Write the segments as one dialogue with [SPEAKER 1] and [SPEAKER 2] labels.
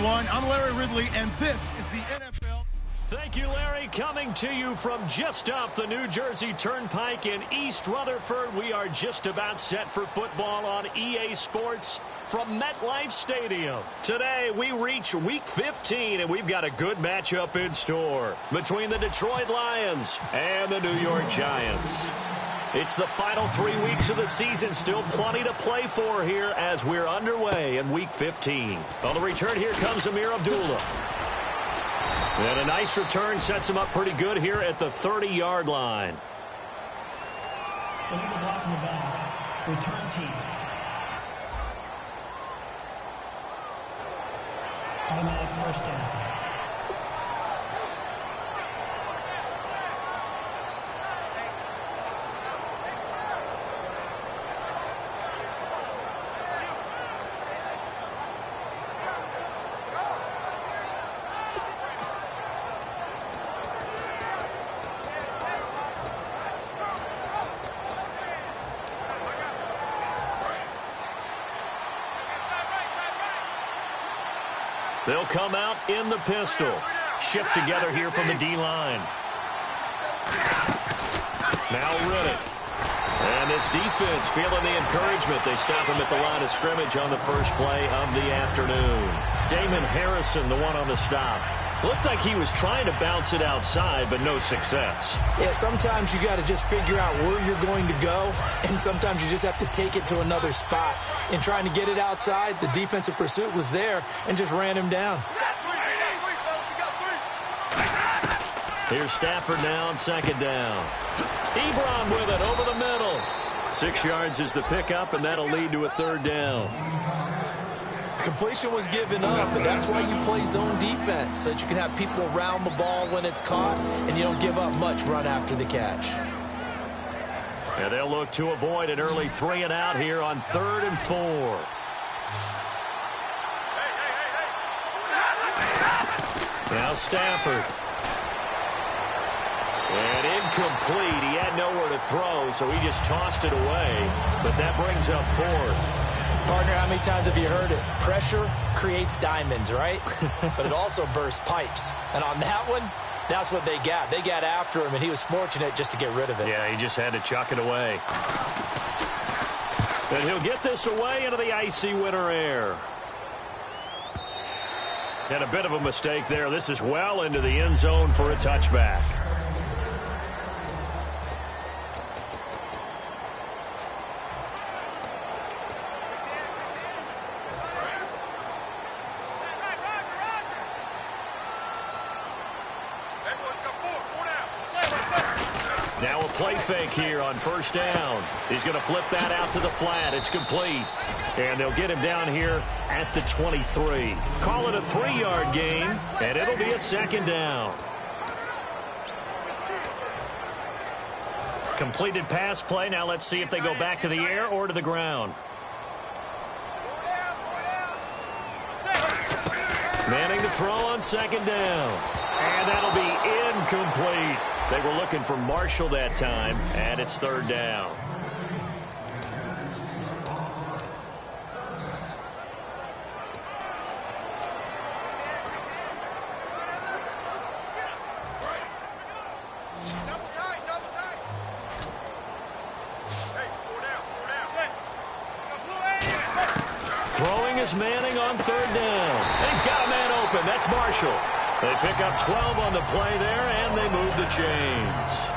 [SPEAKER 1] everyone. I'm Larry Ridley, and this is the NFL.
[SPEAKER 2] Thank you, Larry. Coming to you from just off the New Jersey Turnpike in East Rutherford. We are just about set for football on EA Sports from MetLife Stadium. Today, we reach Week 15, and we've got a good matchup in store between the Detroit Lions and the New York Giants. It's the final 3 weeks of the season. Still plenty to play for here as we're underway in Week 15. On the return, here comes Amir Abdullah. And a nice return sets him up pretty good here at the 30-yard line.
[SPEAKER 3] Illegal block in the back. Return team. Automatic first down.
[SPEAKER 2] They'll come out in the pistol. Shift together here from the D-line. Now Riddick. And this defense feeling the encouragement. They stop him at the line of scrimmage on the first play of the afternoon. Damon Harrison, the one on the stop. Looked like he was trying to bounce it outside, but no success.
[SPEAKER 4] Yeah, sometimes you got to just figure out where you're going to go, and sometimes you just have to take it to another spot. In trying to get it outside, the defensive pursuit was there and just ran him down.
[SPEAKER 2] Here's Stafford now on second down. Ebron with it over the middle. 6 yards is the pickup, and that'll lead to a third down.
[SPEAKER 4] Completion was given up, but that's why you play zone defense, so that you can have people around the ball when it's caught, and you don't give up much run after the catch.
[SPEAKER 2] And they'll look to avoid an early 3 and out here on 3rd and 4. Now Stafford. And incomplete. He had nowhere to throw, so he just tossed it away. But that brings up 4th.
[SPEAKER 4] Partner, how many times have you heard it? Pressure creates diamonds, right? But it also bursts pipes. And on that one, that's what they got. They got after him, and he was fortunate just to get rid of it.
[SPEAKER 2] Yeah, he just had to chuck it away. And he'll get this away into the icy winter air. And a bit of a mistake there. This is well into the end zone for a touchback. Now a play fake here on first down. He's going to flip that out to the flat. It's complete. And they'll get him down here at the 23. Call it a 3-yard gain, and it'll be a second down. Completed pass play. Now let's see if they go back to the air or to the ground. Manning to throw on second down. And that'll be incomplete. They were looking for Marshall that time, and it's 3rd down. Throwing is Manning on 3rd down. And he's got a man open. That's Marshall. They pick up 12 on the play there, and they move the chains.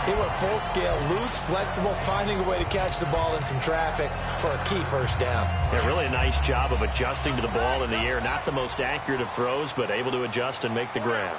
[SPEAKER 4] They went full scale, loose, flexible, finding a way to catch the ball in some traffic for a key first down.
[SPEAKER 2] Yeah, really a nice job of adjusting to the ball in the air. Not the most accurate of throws, but able to adjust and make the grab.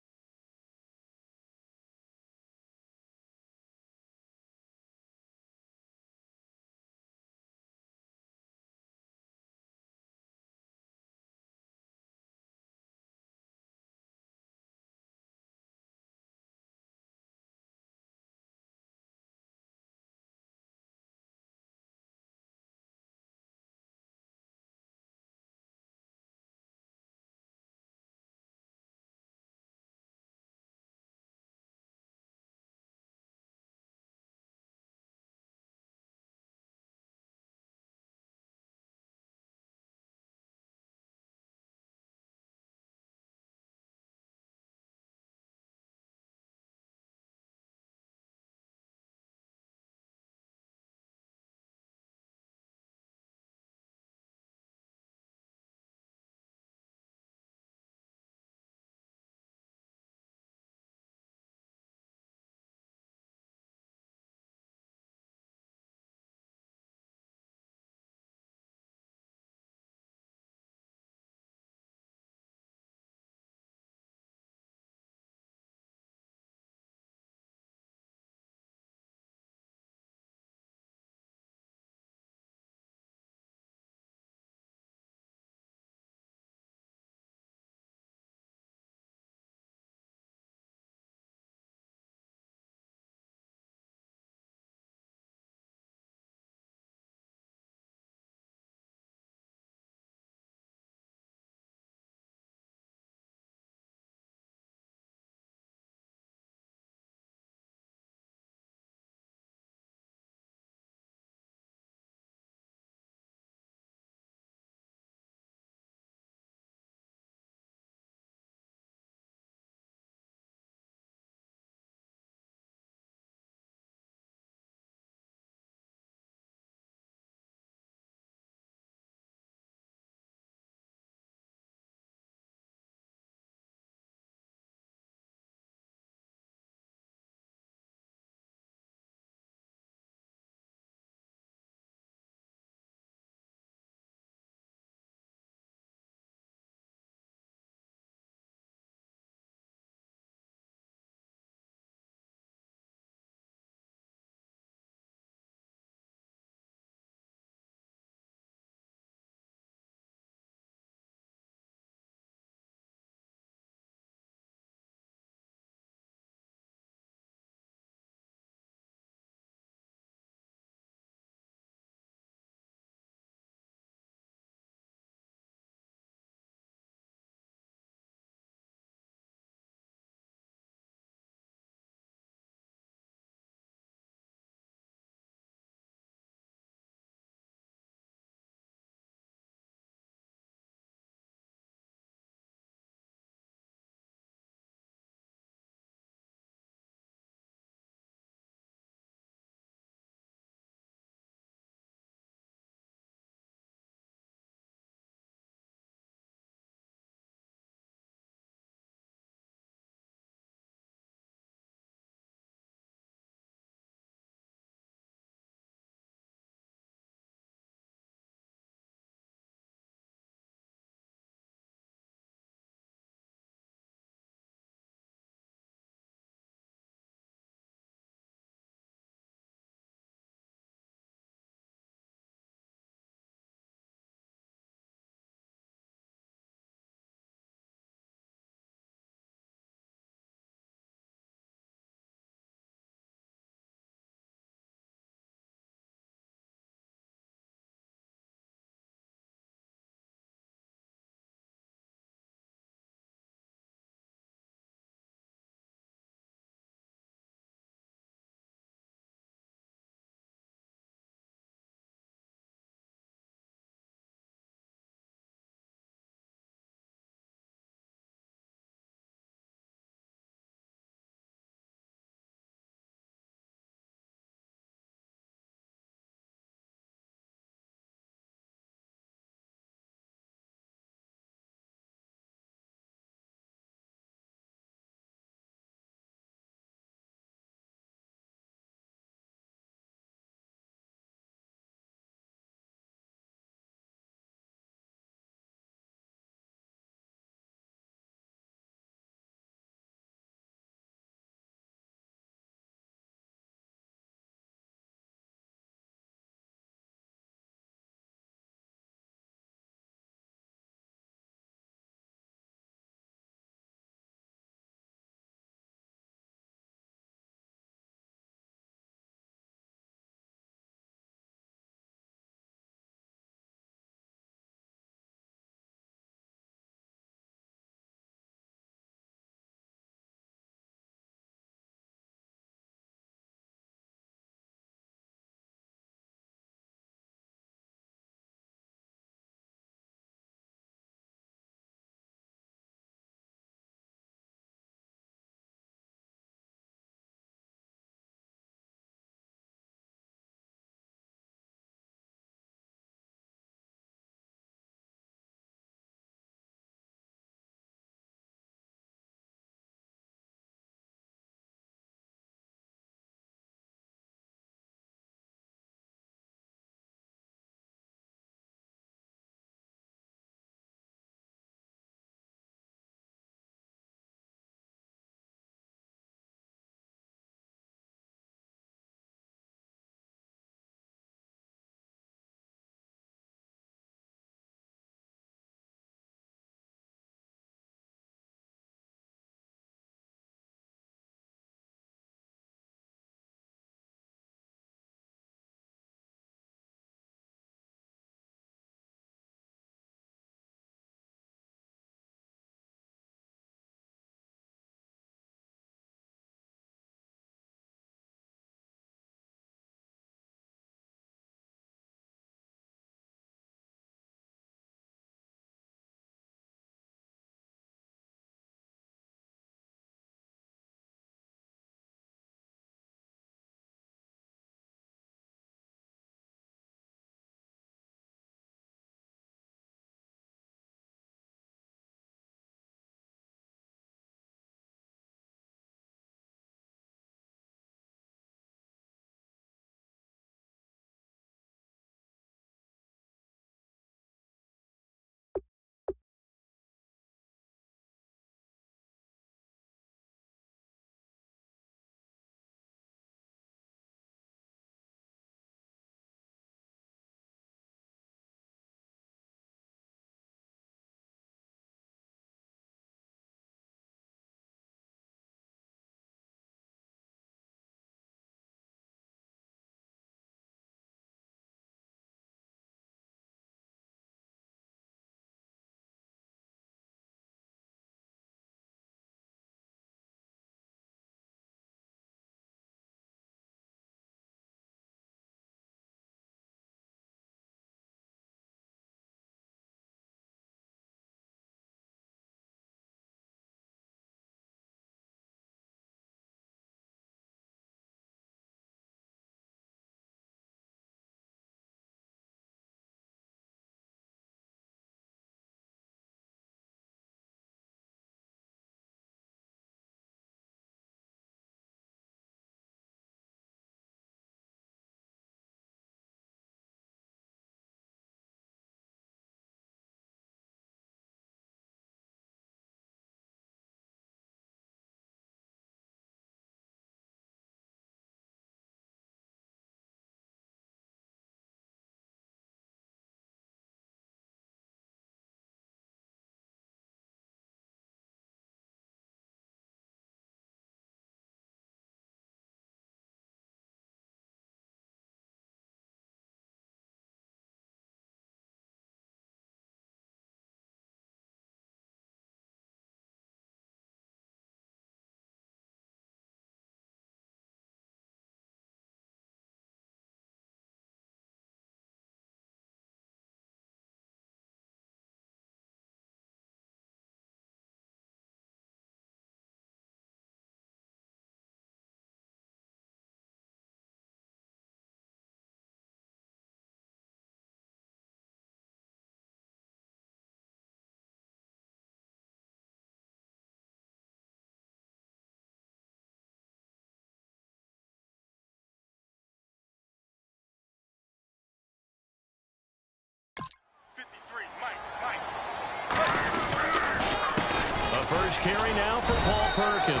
[SPEAKER 2] first carry now for Paul Perkins.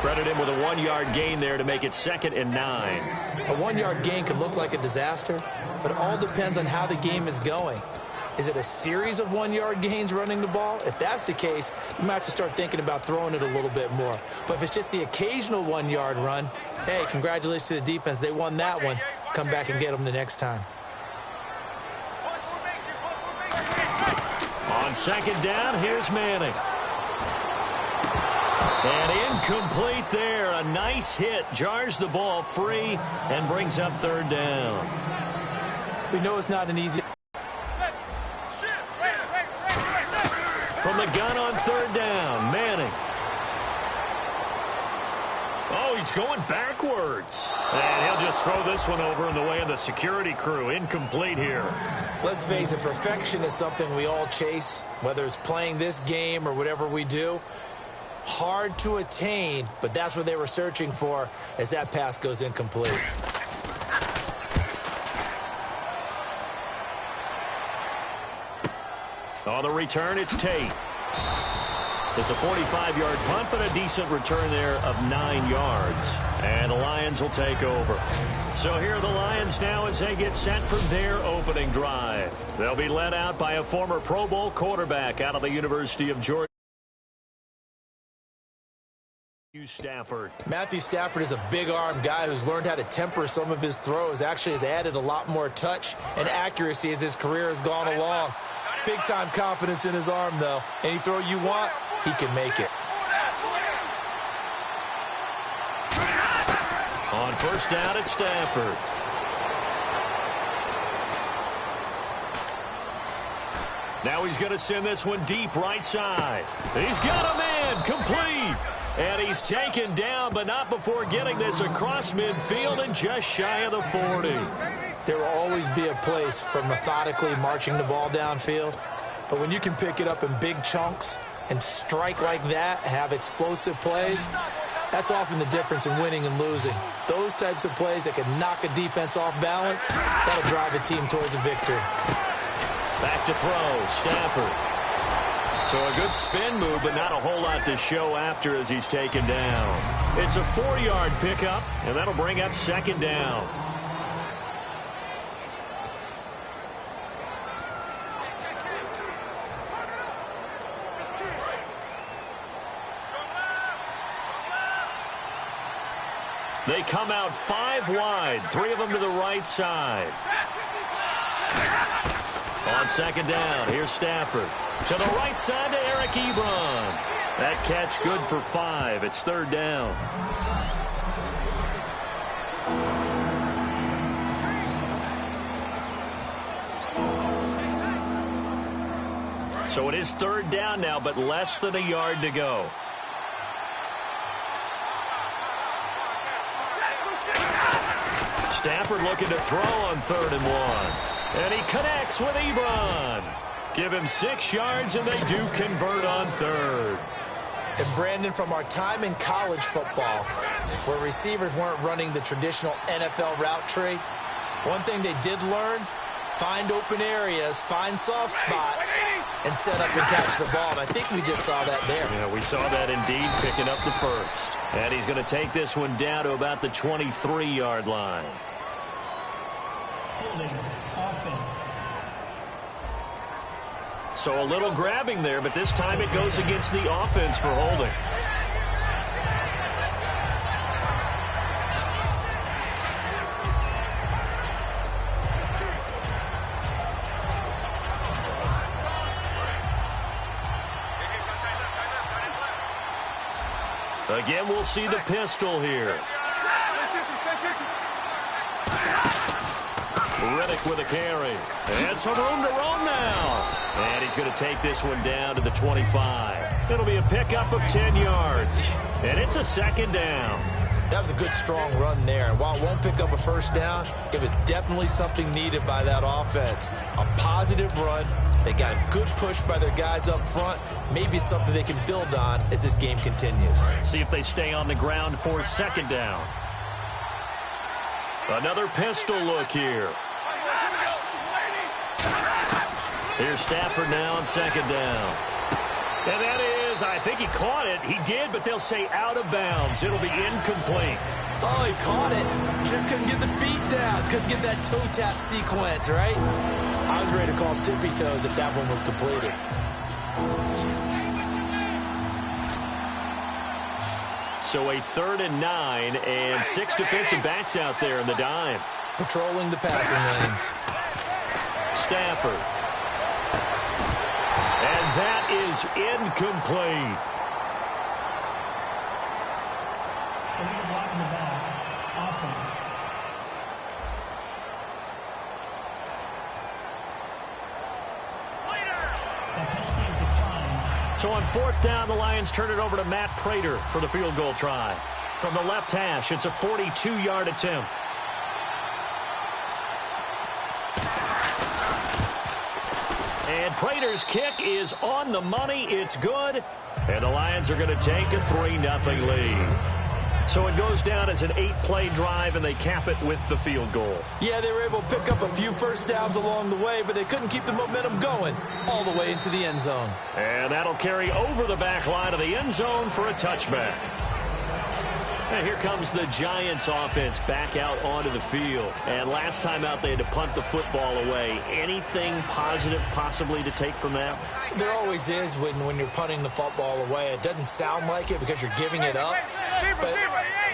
[SPEAKER 2] Credit him with a 1-yard gain there to make it 2nd and 9.
[SPEAKER 4] A 1-yard gain can look like a disaster, but it all depends on how the game is going. Is it a series of 1-yard gains running the ball? If that's the case, you might have to start thinking about throwing it a little bit more. But if it's just the occasional 1-yard run, hey, congratulations to the defense. They won that one. Come back and get them the next time.
[SPEAKER 2] On 2nd down, here's Manning. And incomplete there. A nice hit. Jars the ball free and brings up 3rd down.
[SPEAKER 4] We know it's not an easy...
[SPEAKER 2] From the gun on 3rd down, Manning. Oh, he's going backwards. And he'll just throw this one over in the way of the security crew. Incomplete here.
[SPEAKER 4] Let's face it, perfection is something we all chase, whether it's playing this game or whatever we do. Hard to attain, but that's what they were searching for as that pass goes incomplete.
[SPEAKER 2] On the return, it's Tate. It's a 45-yard punt, but a decent return there of 9 yards. And the Lions will take over. So here are the Lions now as they get set for their opening drive. They'll be led out by a former Pro Bowl quarterback out of the University of Georgia. Stafford.
[SPEAKER 4] Matthew Stafford is a big-arm guy who's learned how to temper some of his throws. Actually has added a lot more touch and accuracy as his career has gone along. Big-time confidence in his arm, though. Any throw you want, he can make it.
[SPEAKER 2] On 1st down, it's Stafford. Now he's going to send this one deep right side. He's got a man, complete. And he's taken down, but not before getting this across midfield and just shy of the 40.
[SPEAKER 4] There will always be a place for methodically marching the ball downfield. But when you can pick it up in big chunks and strike like that, have explosive plays, that's often the difference in winning and losing. Those types of plays that can knock a defense off balance, that'll drive a team towards a victory.
[SPEAKER 2] Back to throw, Stafford. So a good spin move, but not a whole lot to show after as he's taken down. It's a 4-yard pickup, and that'll bring up 2nd down. They come out 5 wide, 3 of them to the right side. On 2nd down, here's Stafford. To the right side to Eric Ebron. That catch good for 5. It's 3rd down. So it is 3rd down now, but less than a yard to go. Stafford looking to throw on 3rd and 1. And he connects with Ebron. Give him 6 yards, and they do convert on 3rd.
[SPEAKER 4] And Brandon, from our time in college football, where receivers weren't running the traditional NFL route tree, one thing they did learn, find open areas, find soft spots, and set up and catch the ball. And I think we just saw that there.
[SPEAKER 2] Yeah, we saw that indeed, picking up the 1st. And he's going to take this one down to about the 23-yard line.
[SPEAKER 3] Holding offense.
[SPEAKER 2] So a little grabbing there, but this time it goes against the offense for holding. Again, we'll see the pistol here. Riddick with a carry. And some room to roam now. And he's going to take this one down to the 25. It'll be a pickup of 10 yards. And it's a 2nd down.
[SPEAKER 4] That was a good, strong run there. And while it won't pick up a 1st down, it was definitely something needed by that offense. A positive run. They got a good push by their guys up front. Maybe something they can build on as this game continues.
[SPEAKER 2] See if they stay on the ground for 2nd down. Another pistol look here. Here's Stafford now on 2nd down. And that is says, I think he caught it. He did, but they'll say out of bounds. It'll be incomplete.
[SPEAKER 4] Oh, he caught it. Just couldn't get the feet down. Couldn't get that toe tap sequence, right? I was ready to call him tippy toes if that one was completed.
[SPEAKER 2] So a 3rd and 9 and 6 defensive backs out there in the dime.
[SPEAKER 4] Patrolling the passing lanes.
[SPEAKER 2] Stafford. And that is incomplete.
[SPEAKER 3] Illegal block in the back. Offense. That penalty is declined.
[SPEAKER 2] So on 4th down, the Lions turn it over to Matt Prater for the field goal try. From the left hash, it's a 42-yard attempt. And Prater's kick is on the money. It's good. And the Lions are going to take a 3-0 lead. So it goes down as an 8-play drive, and they cap it with the field goal.
[SPEAKER 4] Yeah, they were able to pick up a few first downs along the way, but they couldn't keep the momentum going all the way into the end zone.
[SPEAKER 2] And that'll carry over the back line of the end zone for a touchback. And here comes the Giants offense back out onto the field. And last time out, they had to punt the football away. Anything positive possibly to take from that?
[SPEAKER 4] There always is when you're punting the football away. It doesn't sound like it because you're giving it up, but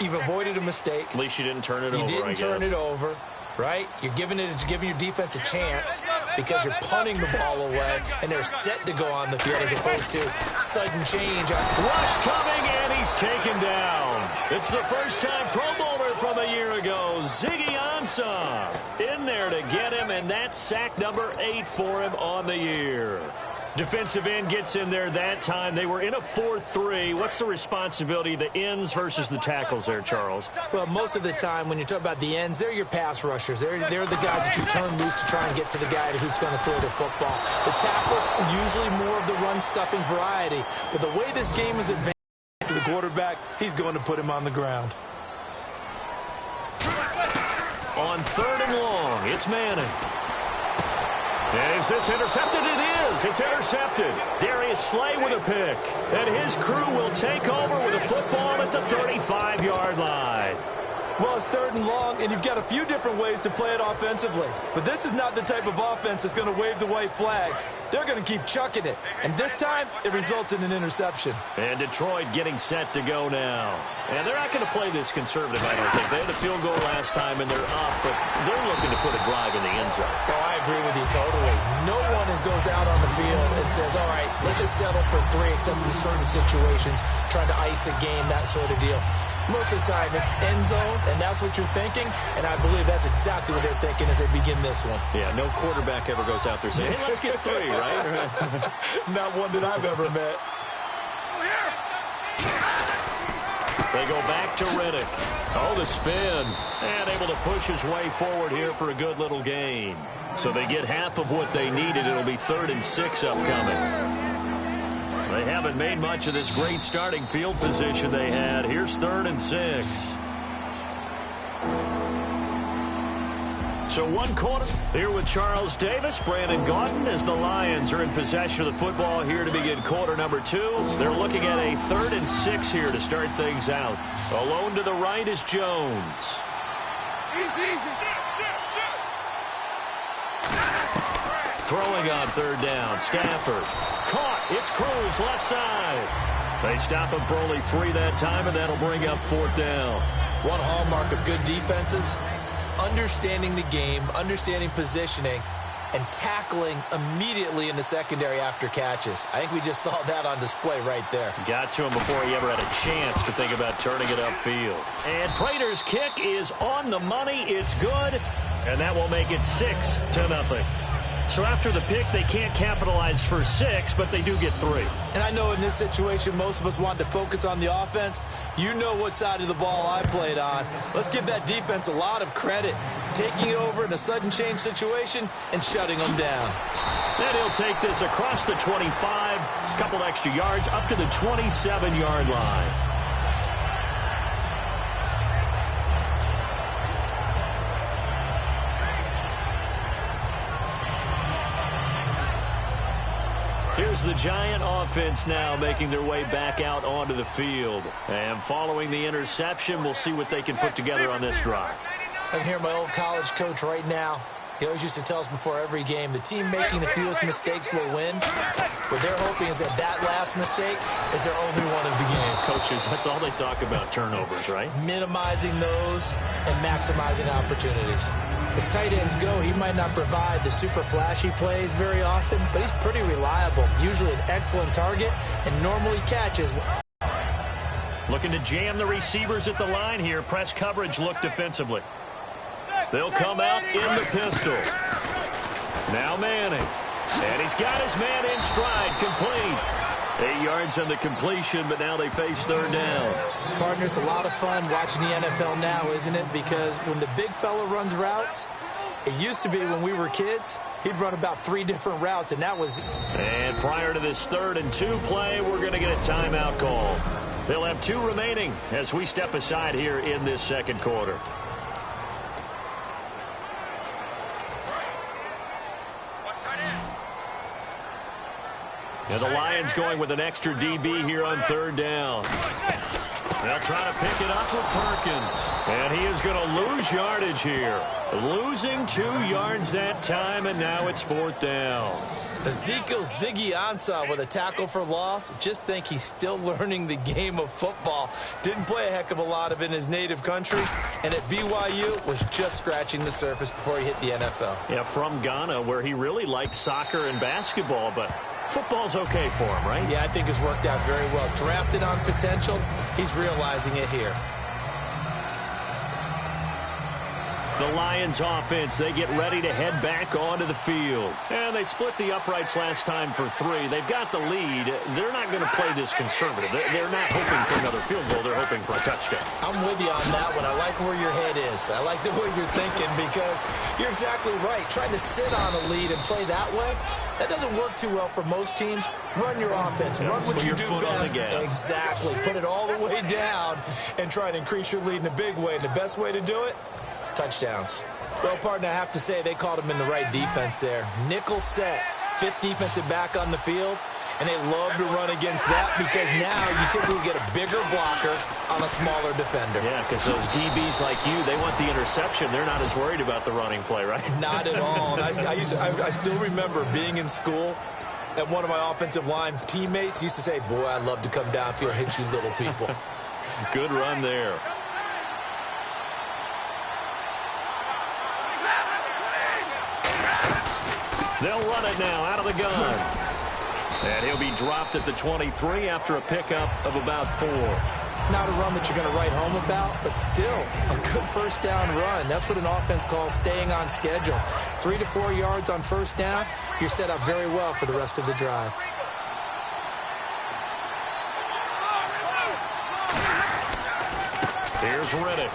[SPEAKER 4] you've avoided a mistake.
[SPEAKER 2] At least you didn't turn it over,
[SPEAKER 4] You didn't turn it over, right? You're giving your defense a chance because you're punting the ball away, and they're set to go on the field as opposed to sudden change.
[SPEAKER 2] Rush coming, and he's taken down. It's the first time Pro Bowler from a year ago, Ziggy Ansah, in there to get him, and that's sack number 8 for him on the year. Defensive end gets in there that time. They were in a 4-3. What's the responsibility of the ends versus the tackles there, Charles?
[SPEAKER 4] Well, most of the time when you talk about the ends, they're your pass rushers. They're the guys that you turn loose to try and get to the guy who's going to throw the football. The tackles are usually more of the run-stuffing variety. But the way this game is advanced to the quarterback, he's going to put him on the ground.
[SPEAKER 2] On 3rd and long, it's Manning. And is this intercepted? It is. It's intercepted. Darius Slay with a pick. And his crew will take over with a football at the 35-yard line.
[SPEAKER 4] Well, it's 3rd and long, and you've got a few different ways to play it offensively. But this is not the type of offense that's going to wave the white flag. They're going to keep chucking it. And this time, it results in an interception.
[SPEAKER 2] And Detroit getting set to go now. And they're not going to play this conservative, I don't think. They had a field goal last time, and they're up, but they're looking to put a drive in the end zone.
[SPEAKER 4] Oh, I agree with you totally. No one goes out on the field and says, all right, let's just settle for 3, except in certain situations, trying to ice a game, that sort of deal. Most of the time, it's end zone, and that's what you're thinking, and I believe that's exactly what they're thinking as they begin this one.
[SPEAKER 2] Yeah, no quarterback ever goes out there saying, hey, let's get 3, right?
[SPEAKER 4] Not one that I've ever met.
[SPEAKER 2] They go back to Riddick. Oh, the spin. And able to push his way forward here for a good little gain. So they get half of what they needed. It'll be 3rd and 6 upcoming. They haven't made much of this great starting field position they had. Here's 3rd and 6. So 1 quarter here with Charles Davis, Brandon Gaudin, as the Lions are in possession of the football here to begin quarter number 2. They're looking at a 3rd and 6 here to start things out. Alone to the right is Jones. Throwing on 3rd down, Stafford. Caught, it's Cruz, left side. They stop him for only 3 that time, and that'll bring up 4th down.
[SPEAKER 4] One hallmark of good defenses is understanding the game, understanding positioning, and tackling immediately in the secondary after catches. I think we just saw that on display right there.
[SPEAKER 2] Got to him before he ever had a chance to think about turning it upfield. And Prater's kick is on the money. It's good, and that will make it 6-0. So after the pick, they can't capitalize for 6, but they do get 3.
[SPEAKER 4] And I know in this situation, most of us want to focus on the offense. You know what side of the ball I played on. Let's give that defense a lot of credit. Taking it over in a sudden change situation and shutting them down.
[SPEAKER 2] And he'll take this across the 25, a couple extra yards, up to the 27-yard line. here's the Giant offense now making their way back out onto the field. And following the interception, we'll see what they can put together on this drive.
[SPEAKER 4] I can hear my old college coach right now. He always used to tell us before every game, the team making the fewest mistakes will win. What they're hoping is that last mistake is their only one of the game.
[SPEAKER 2] Coaches, that's all they talk about, turnovers, right?
[SPEAKER 4] Minimizing those and maximizing opportunities. As tight ends go, he might not provide the super flashy plays very often, but he's pretty reliable. Usually an excellent target and normally catches.
[SPEAKER 2] Looking to jam the receivers at the line here. Press coverage look defensively. They'll come out in the pistol. Now Manning. And he's got his man in stride, complete. 8 yards on the completion, but now they face third down.
[SPEAKER 4] Partner, it's a lot of fun watching the NFL now, isn't it? Because when the big fella runs routes, it used to be when we were kids, he'd run about 3 different routes, and that was...
[SPEAKER 2] And prior to this 3rd and 2 play, we're going to get a timeout call. They'll have 2 remaining as we step aside here in this second quarter. And the Lions going with an extra DB here on 3rd down. They'll try to pick it up with Perkins. And he is going to lose yardage here. Losing 2 yards that time, and now it's 4th down.
[SPEAKER 4] Ezekiel Ziggy Ansah with a tackle for loss. Just think he's still learning the game of football. Didn't play a heck of a lot of it in his native country, and at BYU was just scratching the surface before he hit the NFL.
[SPEAKER 2] Yeah, from Ghana, where he really liked soccer and basketball, but football's okay for him, right?
[SPEAKER 4] Yeah, I think it's worked out very well. Drafted on potential, he's realizing it here.
[SPEAKER 2] The Lions offense, they get ready to head back onto the field. And they split the uprights last time for 3. They've got the lead. They're not going to play this conservative. They're not hoping for another field goal. They're hoping for a touchdown.
[SPEAKER 4] I'm with you on that one. I like where your head is. I like the way you're thinking because you're exactly right. Trying to sit on a lead and play that way, that doesn't work too well for most teams. Run your offense. Run what you do best. Exactly. Put it all the way down and try to increase your lead in a big way. And the best way to do it, touchdowns. Well, partner, I have to say they called him in the right defense there. Nickel set, 5th defensive back on the field, and they love to run against that because now you typically get a bigger blocker on a smaller defender.
[SPEAKER 2] Yeah, because those DBs like you, they want the interception. They're not as worried about the running play, right?
[SPEAKER 4] Not at all. And I still remember being in school, and one of my offensive line teammates used to say, boy, I'd love to come downfield and hit you little people.
[SPEAKER 2] Good run there. They'll run it now out of the gun. And he'll be dropped at the 23 after a pickup of about 4.
[SPEAKER 4] Not a run that you're going to write home about, but still a good first down run. That's what an offense calls staying on schedule. 3 to 4 yards on first down, you're set up very well for the rest of the drive.
[SPEAKER 2] Here's Riddick.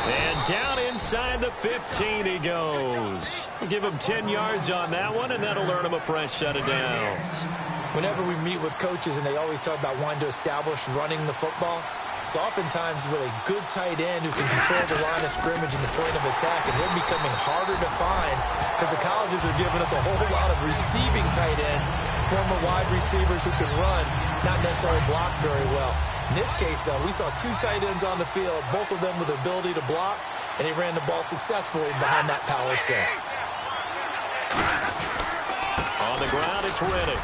[SPEAKER 2] And down inside the 15 he goes. Give him 10 yards on that one, and that'll earn him a fresh set of downs.
[SPEAKER 4] Whenever we meet with coaches and they always talk about wanting to establish running the football, it's oftentimes with a good tight end who can control the line of scrimmage and the point of attack, and they're becoming harder to find because the colleges are giving us a whole lot of receiving tight ends, former wide receivers who can run, not necessarily block very well. In this case, though, we saw 2 tight ends on the field, both of them with the ability to block, and he ran the ball successfully behind that power set.
[SPEAKER 2] On the ground, it's Riddick.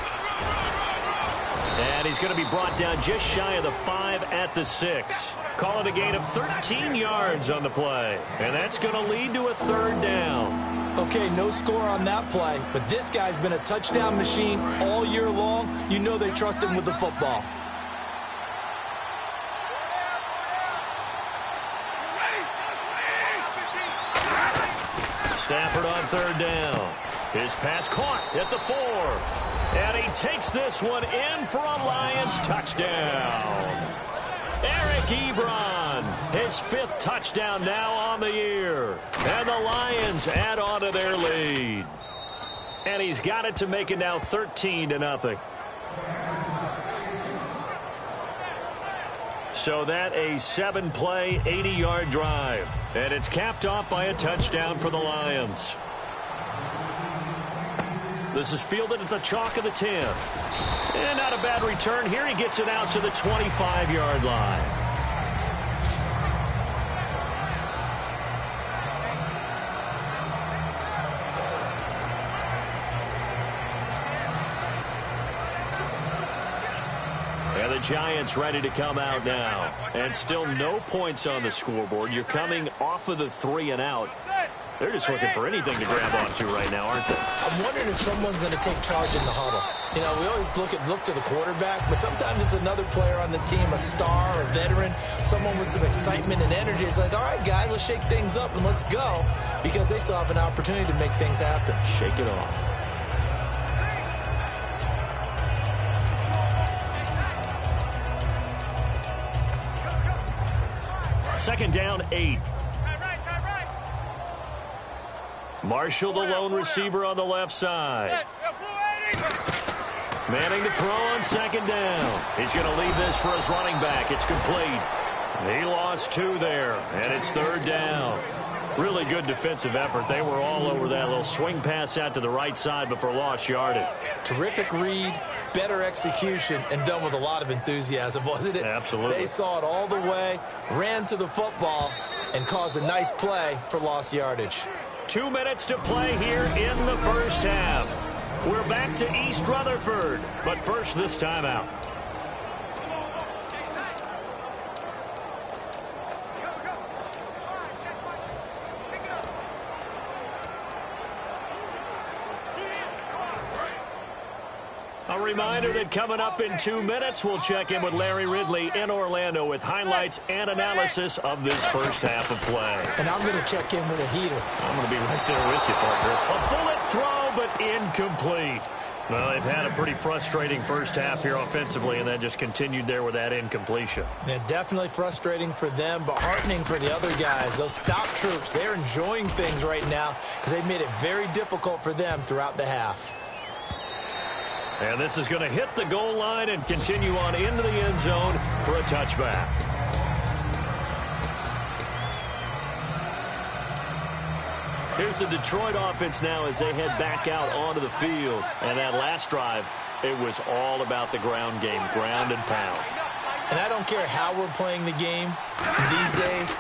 [SPEAKER 2] And he's going to be brought down just shy of the 5 at the 6. Call it a gain of 13 yards on the play. And that's going to lead to a 3rd down.
[SPEAKER 4] Okay, no score on that play, but this guy's been a touchdown machine all year long. You know they trust him with the football.
[SPEAKER 2] Stafford on 3rd down. His pass caught at the 4. And he takes this one in for a Lions touchdown. Eric Ebron, his 5th touchdown now on the year. And the Lions add on to their lead. And he's got it to make it now 13-0. So that a 7-play, 80-yard drive. And it's capped off by a touchdown for the Lions. This is fielded at the chalk of the 10. And not a bad return here. He gets it out to the 25-yard line. And the Giants ready to come out now. And still no points on the scoreboard. You're coming off of the 3 and out. They're just looking for anything to grab onto right now, aren't they?
[SPEAKER 4] I'm wondering if someone's going to take charge in the huddle. You know, we always look to the quarterback, but sometimes it's another player on the team, a star, a veteran, someone with some excitement and energy. It's like, all right, guys, let's shake things up and let's go, because they still have an opportunity to make things happen.
[SPEAKER 2] Shake it off. Second down, 8. Marshall, the lone receiver on the left side. Manning to throw on second down. He's going to leave this for his running back. It's complete. He lost 2 there, and it's third down. Really good defensive effort. They were all over that little swing pass out to the right side before lost yardage.
[SPEAKER 4] Terrific read, better execution, and done with a lot of enthusiasm, wasn't it?
[SPEAKER 2] Absolutely.
[SPEAKER 4] They saw it all the way, ran to the football, and caused a nice play for lost yardage.
[SPEAKER 2] 2 minutes to play here in the first half. We're back to East Rutherford, but first this timeout. A reminder that coming up in 2 minutes, we'll check in with Larry Ridley in Orlando with highlights and analysis of this first half of play.
[SPEAKER 4] And I'm going to check in with a heater.
[SPEAKER 2] I'm going to be right there with you, partner. A bullet throw, but incomplete. Well, they've had a pretty frustrating first half here offensively, and then just continued there with that incompletion.
[SPEAKER 4] Yeah, definitely frustrating for them, but heartening for the other guys. Those stop troops, they're enjoying things right now because they've made it very difficult for them throughout the half.
[SPEAKER 2] And this is going to hit the goal line and continue on into the end zone for a touchback. Here's the Detroit offense now as they head back out onto the field. And that last drive, it was all about the ground game, ground and pound.
[SPEAKER 4] And I don't care how we're playing the game these days,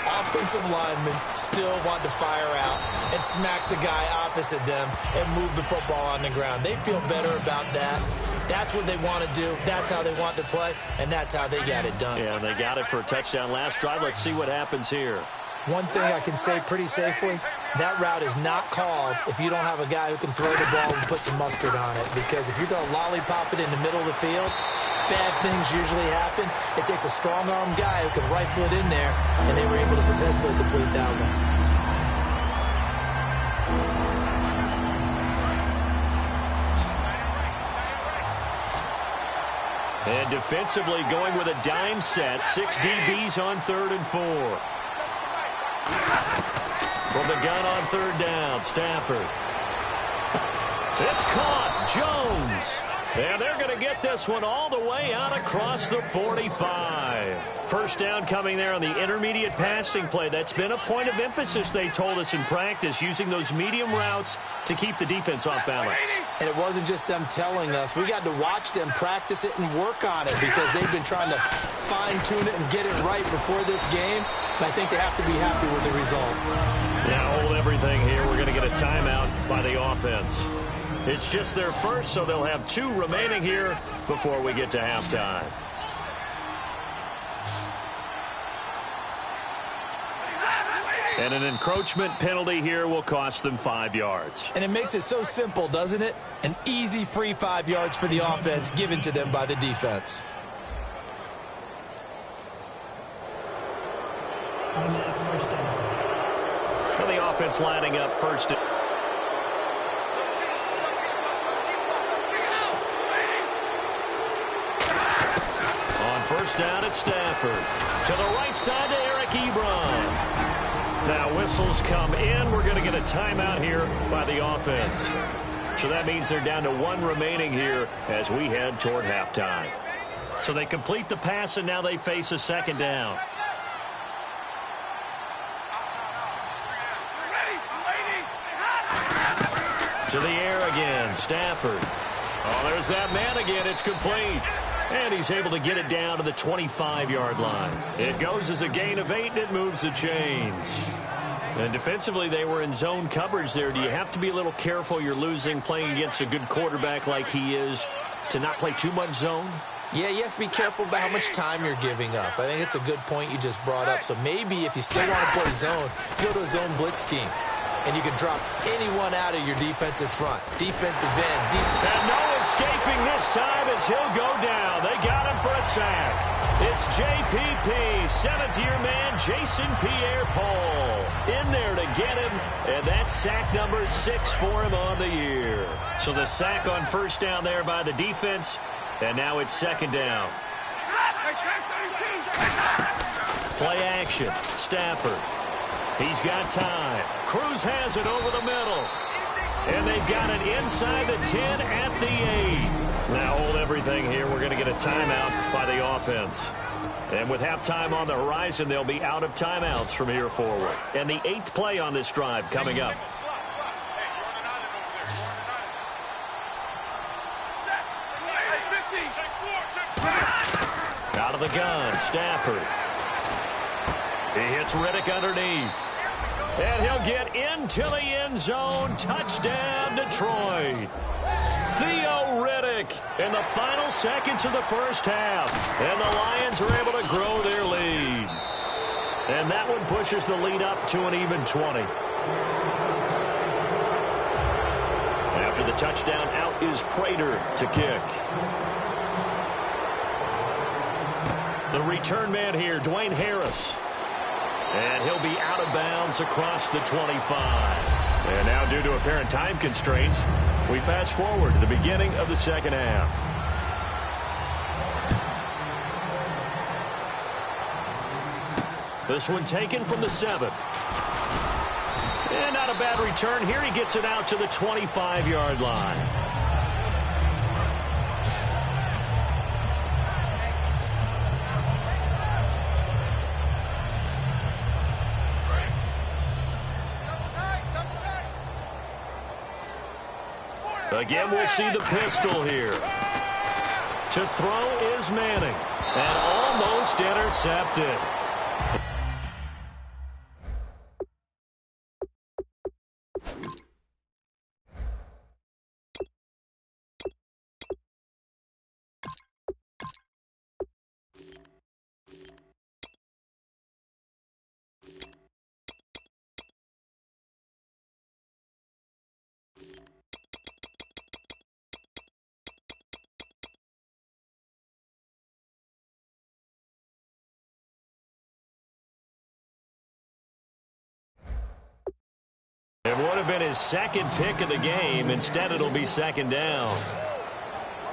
[SPEAKER 4] offensive linemen still want to fire out and smack the guy opposite them and move the football on the ground. They feel better about that. That's what they want to do. That's how they want to play, and that's how they got it done.
[SPEAKER 2] Yeah, they got it for a touchdown last drive. Let's see what happens here.
[SPEAKER 4] One thing I can say pretty safely, that route is not called if you don't have a guy who can throw the ball and put some mustard on it. Because if you're going to lollipop it in the middle of the field, bad things usually happen. It takes a strong-arm guy who can rifle it in there, and they were able to successfully complete that one.
[SPEAKER 2] And defensively going with a dime set, 6 DBs on 3rd and 4. From the gun on 3rd down, Stafford. It's caught, Jones. And they're going to get this one all the way out across the 45. First down coming there on the intermediate passing play. That's been a point of emphasis, they told us in practice, using those medium routes to keep the defense off balance.
[SPEAKER 4] And it wasn't just them telling us. We got to watch them practice it and work on it because they've been trying to fine-tune it and get it right before this game. And I think they have to be happy with the result.
[SPEAKER 2] Now hold everything here. We're going to get a timeout by the offense. It's just their first, so they'll have 2 remaining here before we get to halftime. And an encroachment penalty here will cost them 5 yards.
[SPEAKER 4] And it makes it so simple, doesn't it? An easy free 5 yards for the offense given to them by the defense.
[SPEAKER 3] First down.
[SPEAKER 2] And the offense lining up first. First down at Stafford. To the right side to Eric Ebron. Now whistles come in. We're going to get a timeout here by the offense. So that means they're down to 1 remaining here as we head toward halftime. So they complete the pass and now they face a second down. To the air again, Stafford. Oh, there's that man again. It's complete. And he's able to get it down to the 25-yard line. It goes as a gain of 8, and it moves the chains. And defensively, they were in zone coverage there. Do you have to be a little careful you're losing playing against a good quarterback like he is to not play too much zone?
[SPEAKER 4] Yeah, you have to be careful about how much time you're giving up. I think it's a good point you just brought up. So maybe if you still want to play zone, go to a zone blitz scheme. And you can drop anyone out of your defensive front. Defensive end.
[SPEAKER 2] And no escaping this time as he'll go down. They got him for a sack. It's JPP, seventh-year man Jason Pierre-Paul in there to get him. And that's sack number 6 for him on the year. So the sack on first down there by the defense. And now it's second down. Play action. Stafford. He's got time. Cruz has it over the middle. And they've got it inside the 10 at the 8. Now hold everything here. We're going to get a timeout by the offense. And with halftime on the horizon, they'll be out of timeouts from here forward. And the 8th play on this drive coming up. Out of the gun, Stafford. He hits Riddick underneath. And he'll get into the end zone. Touchdown, Detroit. Theo Riddick in the final seconds of the first half. And the Lions are able to grow their lead. And that one pushes the lead up to an even 20. After the touchdown, out is Prater to kick. The return man here, Dwayne Harris. And he'll be out of bounds across the 25. And now, due to apparent time constraints, we fast forward to the beginning of the second half. This one taken from the 7. And not a bad return. Here he gets it out to the 25-yard line. Again, we'll see the pistol here. To throw is Manning. And almost intercepted. It would have been his second pick of the game. Instead, it'll be second down.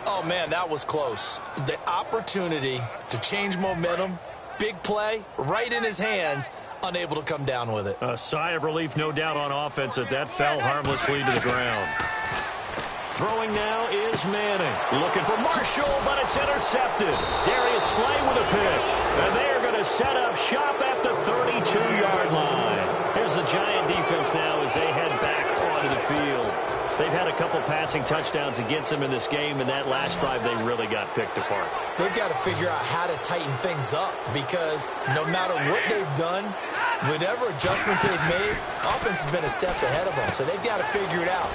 [SPEAKER 4] Oh, man, that was close. The opportunity to change momentum, big play, right in his hands, unable to come down with it.
[SPEAKER 2] A sigh of relief, no doubt, on offense that fell harmlessly to the ground. Throwing now is Manning. Looking for Marshall, but it's intercepted. Darius Slay with a pick. And they're going to set up shop at the 32-yard line. Here's the Giant defense now as they head back onto the field. They've had a couple passing touchdowns against them in this game, and that last drive they really got picked apart.
[SPEAKER 4] They've got to figure out how to tighten things up because no matter what they've done, whatever adjustments they've made, offense has been a step ahead of them, so they've got to figure it out.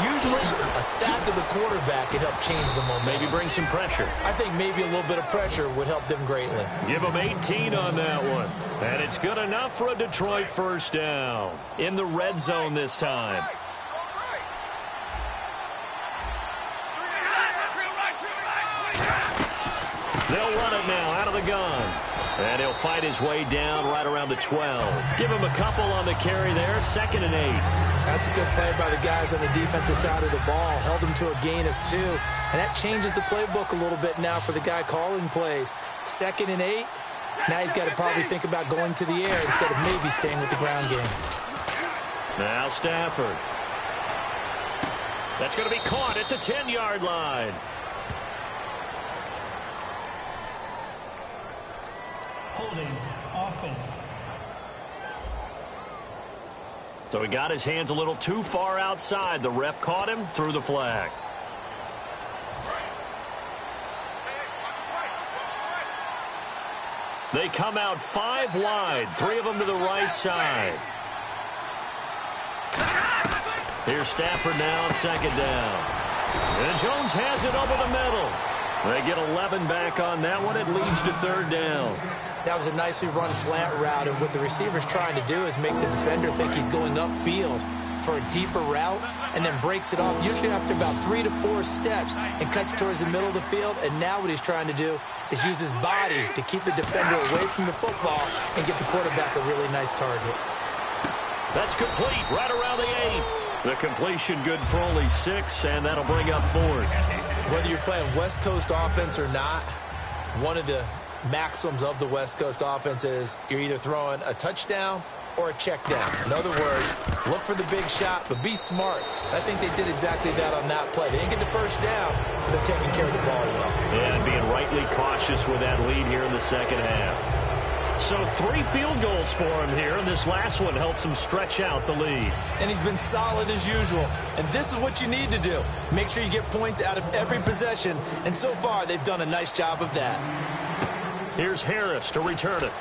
[SPEAKER 4] Usually, a sack of the quarterback can help change the momentum.
[SPEAKER 2] Maybe bring some pressure.
[SPEAKER 4] I think maybe a little bit of pressure would help them greatly.
[SPEAKER 2] Give them 18 on that one. And it's good enough for a Detroit first down. In the red zone this time. They'll run it now out of the gun. And he'll fight his way down right around the 12. Give him a couple on the carry there. 2nd and 8.
[SPEAKER 4] That's a good play by the guys on the defensive side of the ball. Held him to a gain of 2. And that changes the playbook a little bit now for the guy calling plays. 2nd and 8. Now he's got to probably think about going to the air instead of maybe staying with the ground game.
[SPEAKER 2] Now Stafford. That's going to be caught at the 10-yard line.
[SPEAKER 3] Holding offense.
[SPEAKER 2] So he got his hands a little too far outside. The ref caught him, threw the flag. They come out 5 wide, 3 of them to the right side. Here's Stafford now on 2nd down. And Jones has it over the middle. They get 11 back on that one. It leads to 3rd down.
[SPEAKER 4] That was a nicely run slant route, and what the receiver's trying to do is make the defender think he's going upfield for a deeper route and then breaks it off, usually after about 3 to 4 steps, and cuts towards the middle of the field. And now what he's trying to do is use his body to keep the defender away from the football and get the quarterback a really nice target.
[SPEAKER 2] That's complete right around the 8. The completion good for only 6, and that'll bring up 4th.
[SPEAKER 4] Whether you're playing West Coast offense or not, one of the maxims of the West Coast offense is you're either throwing a touchdown or a check down. In other words, look for the big shot, but be smart. I think they did exactly that on that play. They didn't get the first down, but they're taking care of the ball well.
[SPEAKER 2] Yeah, and being rightly cautious with that lead here in the second half. So 3 field goals for him here, and this last one helps him stretch out the lead.
[SPEAKER 4] And he's been solid as usual. And this is what you need to do. Make sure you get points out of every possession, and so far they've done a nice job of that.
[SPEAKER 2] Here's Harris to return it.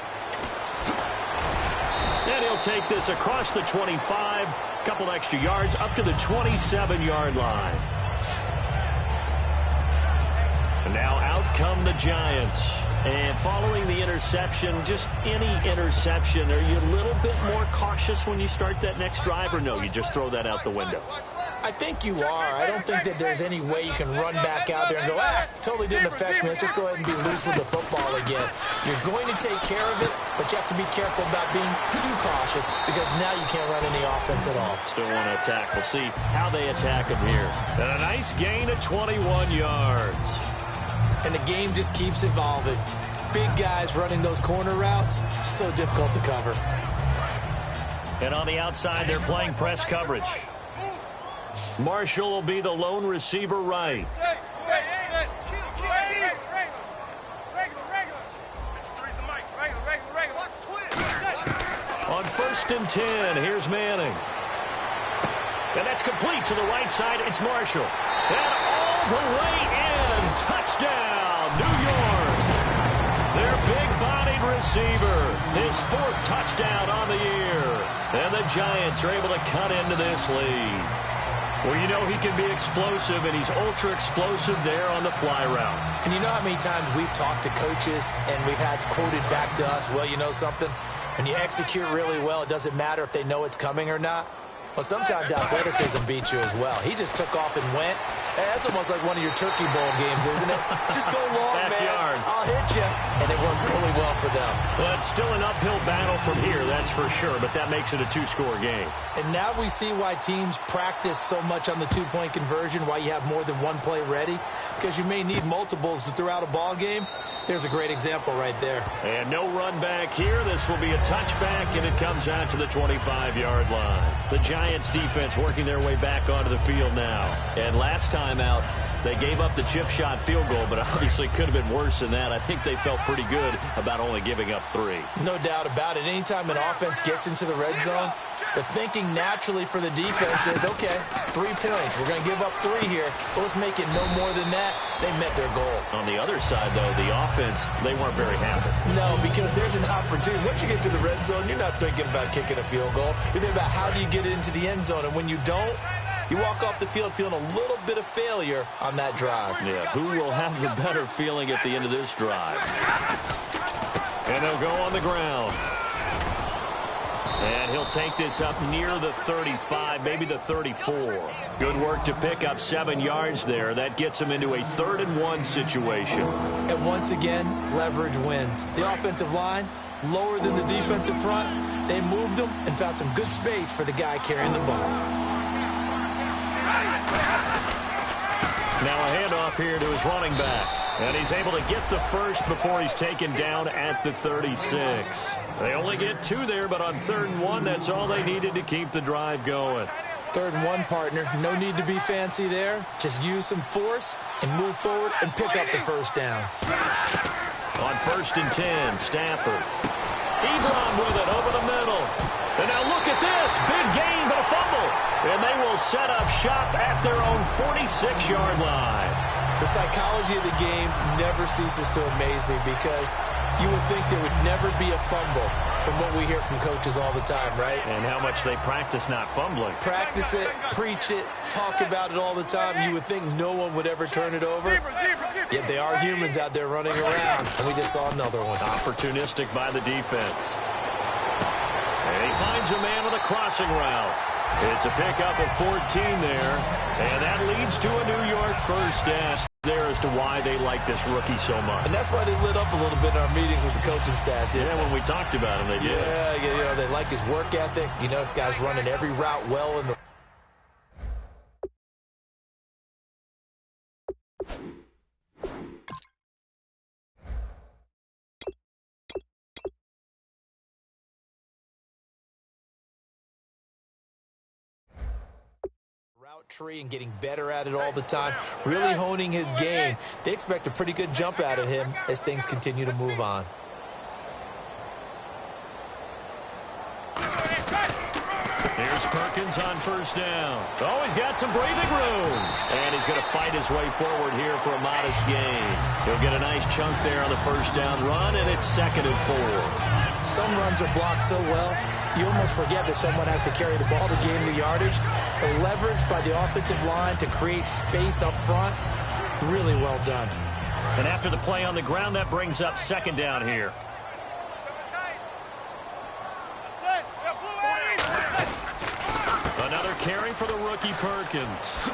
[SPEAKER 2] And he'll take this across the 25, couple extra yards up to the 27-yard line. And now out come the Giants. And following the interception, just any interception, are you a little bit more cautious when you start that next drive, or no, you just throw that out the window?
[SPEAKER 4] I think you are. I don't think that there's any way you can run back out there and go, totally didn't affect me. Let's just go ahead and be loose with the football again. You're going to take care of it, but you have to be careful about being too cautious because now you can't run any offense at all.
[SPEAKER 2] Still want to attack. We'll see how they attack him here. And a nice gain of 21 yards.
[SPEAKER 4] And the game just keeps evolving. Big guys running those corner routes, so difficult to cover.
[SPEAKER 2] And on the outside, they're playing press coverage. Marshall will be the lone receiver right. On 1st and 10, here's Manning. And that's complete to the right side. It's Marshall. And all the way in. Touchdown, New York. Their big-bodied receiver. His 4th touchdown on the year. And the Giants are able to cut into this lead. Well, you know he can be explosive, and he's ultra-explosive there on the fly route.
[SPEAKER 4] And you know how many times we've talked to coaches and we've had quoted back to us, well, you know something? When you execute really well, it doesn't matter if they know it's coming or not. Well, sometimes athleticism beats you as well. He just took off and went. Hey, that's almost like one of your Turkey Bowl games, isn't it? Just go long,
[SPEAKER 2] Backyard.
[SPEAKER 4] man. I'll hit you. And it worked really well for them.
[SPEAKER 2] Well, it's still an uphill battle from here, that's for sure, but that makes it a 2-score game.
[SPEAKER 4] And now we see why teams practice so much on the 2-point conversion, why you have more than one play ready, because you may need multiples to throw out a ball game. There's a great example right there.
[SPEAKER 2] And no run back here. This will be a touchback, and it comes out to the 25-yard line. The Giants defense working their way back onto the field now. And last time out, they gave up the chip shot field goal, but obviously could have been worse than that. I think they felt pretty good about only giving up 3.
[SPEAKER 4] No doubt about it. Anytime an offense gets into the red zone, the thinking naturally for the defense is, okay, 3 points. We're going to give up 3 here, but let's make it no more than that. They met their goal.
[SPEAKER 2] On the other side, though, the offense, they weren't very happy.
[SPEAKER 4] No, because there's an opportunity. Once you get to the red zone, you're not thinking about kicking a field goal. You're thinking about how do you get it into the end zone, and when you don't, you walk off the field feeling a little bit of failure on that drive.
[SPEAKER 2] Yeah, who will have the better feeling at the end of this drive? And they'll go on the ground. And he'll take this up near the 35, maybe the 34. Good work to pick up 7 yards there. That gets him into a 3rd and 1 situation.
[SPEAKER 4] And once again, leverage wins. The offensive line, lower than the defensive front. They moved them and found some good space for the guy carrying the ball.
[SPEAKER 2] Now a handoff here to his running back. And he's able to get the first before he's taken down at the 36. They only get 2 there, but on 3rd and 1, that's all they needed to keep the drive going.
[SPEAKER 4] 3rd and 1, partner. No need to be fancy there. Just use some force and move forward and pick up the first down.
[SPEAKER 2] On 1st and 10, Stafford. Ebron with it over the middle. And now look at this. Big gain And they will set up shop at their own 46-yard line.
[SPEAKER 4] The psychology of the game never ceases to amaze me because you would think there would never be a fumble from what we hear from coaches all the time, right?
[SPEAKER 2] And how much they practice not fumbling.
[SPEAKER 4] Practice it, preach it, talk about it all the time. You would think no one would ever turn it over. Yet they are humans out there running around, and we just saw another one.
[SPEAKER 2] Opportunistic by the defense. And he finds a man on the crossing route. It's a pickup of 14 there, and that leads to a New York first down. There as to why they like this rookie so much.
[SPEAKER 4] And that's why they lit up a little bit in our meetings with the coaching staff, didn't they?
[SPEAKER 2] When we talked about him, they did.
[SPEAKER 4] Yeah, they like his work ethic. You know, this guy's running every route well in the tree and getting better at it all the time, really honing his game. They expect a pretty good jump out of him as things continue to move on.
[SPEAKER 2] Here's Perkins on first down. Oh, he's got some breathing room. And he's going to fight his way forward here for a modest gain. He'll get a nice chunk there on the first down run, and it's 2nd and 4.
[SPEAKER 4] Some runs are blocked so well, you almost forget that someone has to carry the ball to gain the yardage. The leverage by the offensive line to create space up front, really well done.
[SPEAKER 2] And after the play on the ground, that brings up 2nd down here. Another carry for the rookie Perkins.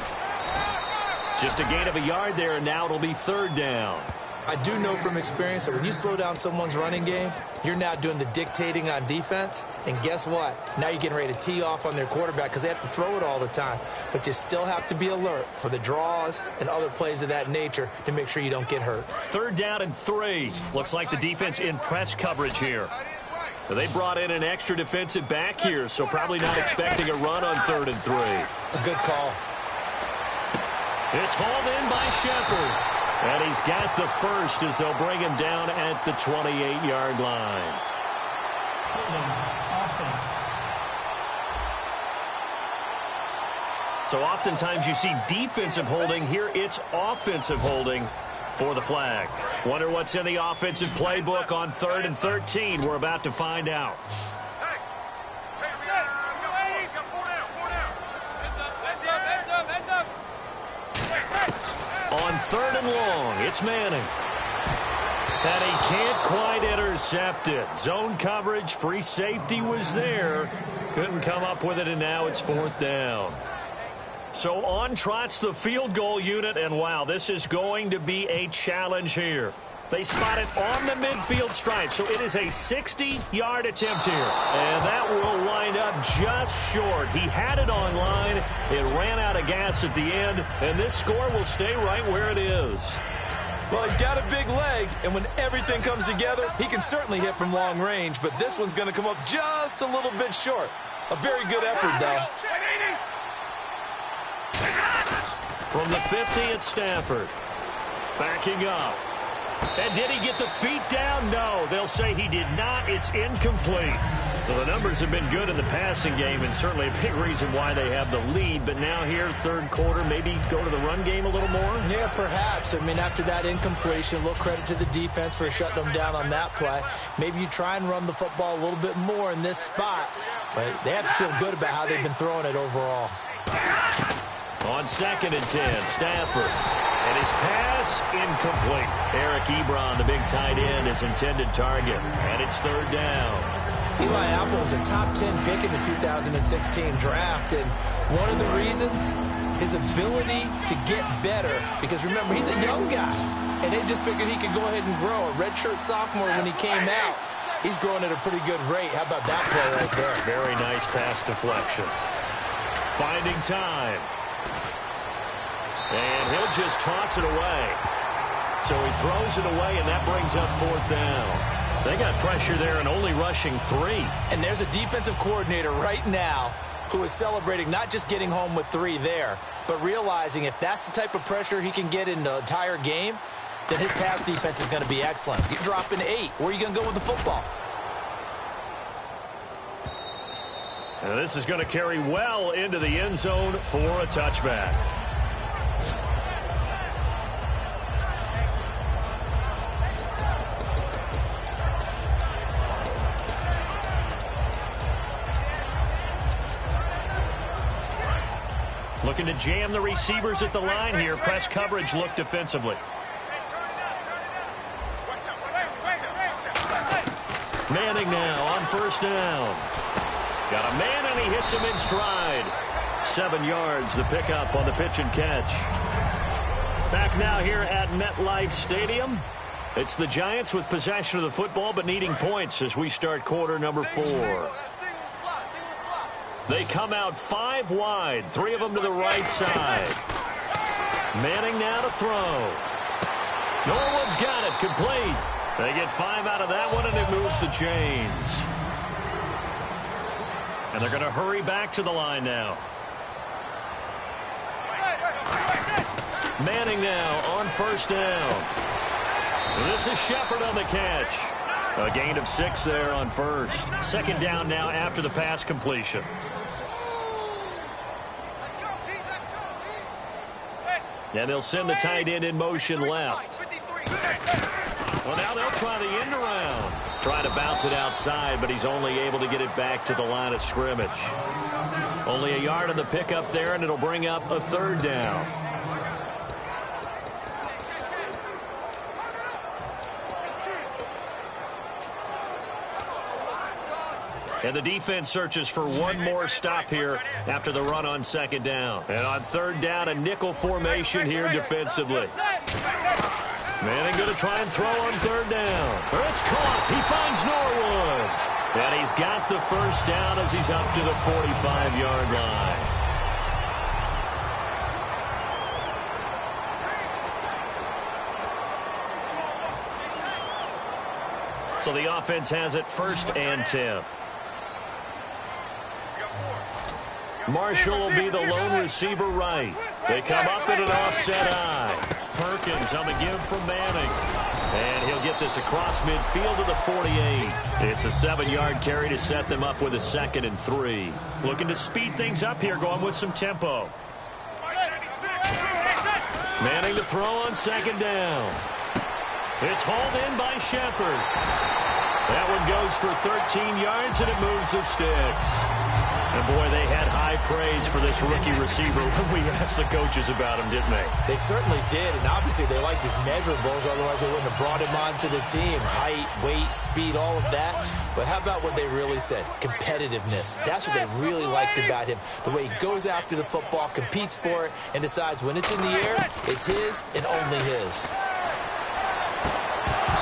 [SPEAKER 2] Just a gain of a yard there, and now it'll be 3rd down.
[SPEAKER 4] I do know from experience that when you slow down someone's running game, you're now doing the dictating on defense. And guess what? Now you're getting ready to tee off on their quarterback because they have to throw it all the time. But you still have to be alert for the draws and other plays of that nature to make sure you don't get hurt.
[SPEAKER 2] 3rd down and 3. Looks like the defense in press coverage here. They brought in an extra defensive back here, so probably not expecting a run on 3rd and 3.
[SPEAKER 4] A good call.
[SPEAKER 2] It's hauled in by Shepard. And he's got the first as they'll bring him down at the 28-yard line.
[SPEAKER 3] Offense.
[SPEAKER 2] So oftentimes you see defensive holding. Here it's offensive holding for the flag. Wonder what's in the offensive playbook on 3rd and 13. We're about to find out. On 3rd and long, it's Manning. And he can't quite intercept it. Zone coverage, free safety was there. Couldn't come up with it, and now it's 4th down. So on trots the field goal unit, and wow, this is going to be a challenge here. They spot it on the midfield stripe, so it is a 60-yard attempt here. And that will wind up just short. He had it on line. It ran out of gas at the end, and this score will stay right where it is.
[SPEAKER 4] Well, he's got a big leg, and when everything comes together, he can certainly hit from long range, but this one's going to come up just a little bit short. A very good effort, though.
[SPEAKER 2] From the 50, it's Stafford. Backing up. And did he get the feet down? No, they'll say he did not. It's incomplete. Well, the numbers have been good in the passing game, and certainly a big reason why they have the lead. But now here, 3rd quarter, maybe go to the run game a little more?
[SPEAKER 4] Yeah, perhaps. I mean, after that incompletion, a little credit to the defense for shutting them down on that play. Maybe you try and run the football a little bit more in this spot. But they have to feel good about how they've been throwing it overall.
[SPEAKER 2] On 2nd and 10, Stafford. And his pass, incomplete. Eric Ebron, the big tight end, his intended target. And it's 3rd down.
[SPEAKER 4] Eli Apple was a top 10 pick in the 2016 draft. And one of the reasons, his ability to get better. Because remember, he's a young guy. And they just figured he could go ahead and grow. A redshirt sophomore when he came out. He's growing at a pretty good rate. How about that play right there?
[SPEAKER 2] Very nice pass deflection. Finding time. And he'll just toss it away. So he throws it away, and that brings up 4th down. They got pressure there and only rushing 3.
[SPEAKER 4] And there's a defensive coordinator right now who is celebrating not just getting home with 3 there, but realizing if that's the type of pressure he can get in the entire game, then his pass defense is going to be excellent. You're dropping 8. Where are you going to go with the football?
[SPEAKER 2] And this is going to carry well into the end zone for a touchback. Looking to jam the receivers at the line here. Press coverage look defensively. Manning now on first down. Got a man, and he hits him in stride. 7 yards, the pickup on the pitch and catch. Back now here at MetLife Stadium. It's the Giants with possession of the football, but needing points as we start quarter number 4. They come out 5 wide, 3 of them to the right side. Manning now to throw. Norwood's got it, complete. They get 5 out of that one, and it moves the chains. And they're going to hurry back to the line now. Manning now on first down. This is Shepard on the catch. A gain of 6 there on first. Second down now after the pass completion. And they'll send the tight end in motion left. Well, now they'll try the end around. Try to bounce it outside, but he's only able to get it back to the line of scrimmage. Only a yard on the pickup there, and it'll bring up a third down. And the defense searches for one more stop here after the run on second down. And on third down, a nickel formation here defensively. Manning going to try and throw on third down. It's caught. He finds Norwood. And he's got the first down as he's up to the 45-yard line. So the offense has it first and 10. Marshall will be the lone receiver right. They come up in an offset eye. Perkins on the give from Manning. And he'll get this across midfield to the 48. It's a 7-yard carry to set them up with a 2nd and 3. Looking to speed things up here, going with some tempo. Manning to throw on second down. It's hauled in by Shepard. That one goes for 13 yards, and it moves the sticks. And, boy, they had high praise for this rookie receiver when we asked the coaches about him, didn't they?
[SPEAKER 4] They certainly did, and obviously they liked his measurables. Otherwise, they wouldn't have brought him onto the team. Height, weight, speed, all of that. But how about what they really said? Competitiveness. That's what they really liked about him. The way he goes after the football, competes for it, and decides when it's in the air, it's his and only his.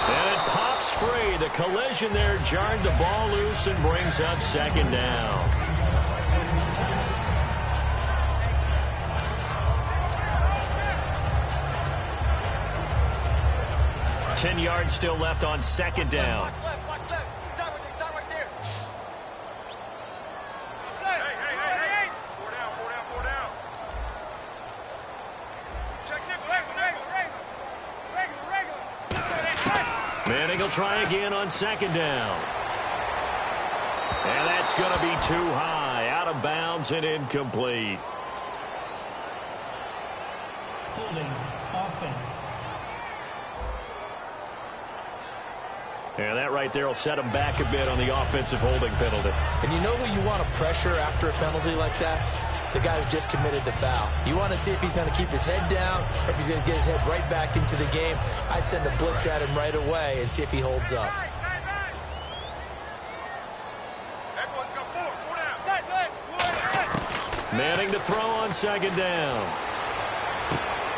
[SPEAKER 2] And it pops free. The collision there jarred the ball loose and brings up second down. Ten yards still left on second down. Manning will try again on second down. And that's going to be too high. Out of bounds and incomplete.
[SPEAKER 3] Holding offense.
[SPEAKER 2] And that right there will set him back a bit on the offensive holding penalty.
[SPEAKER 4] And you know who you want to pressure after a penalty like that? The guy who just committed the foul. You want to see if he's going to keep his head down or if he's going to get his head right back into the game. I'd send a blitz at him right away and see if he holds up.
[SPEAKER 2] Manning to throw on second down.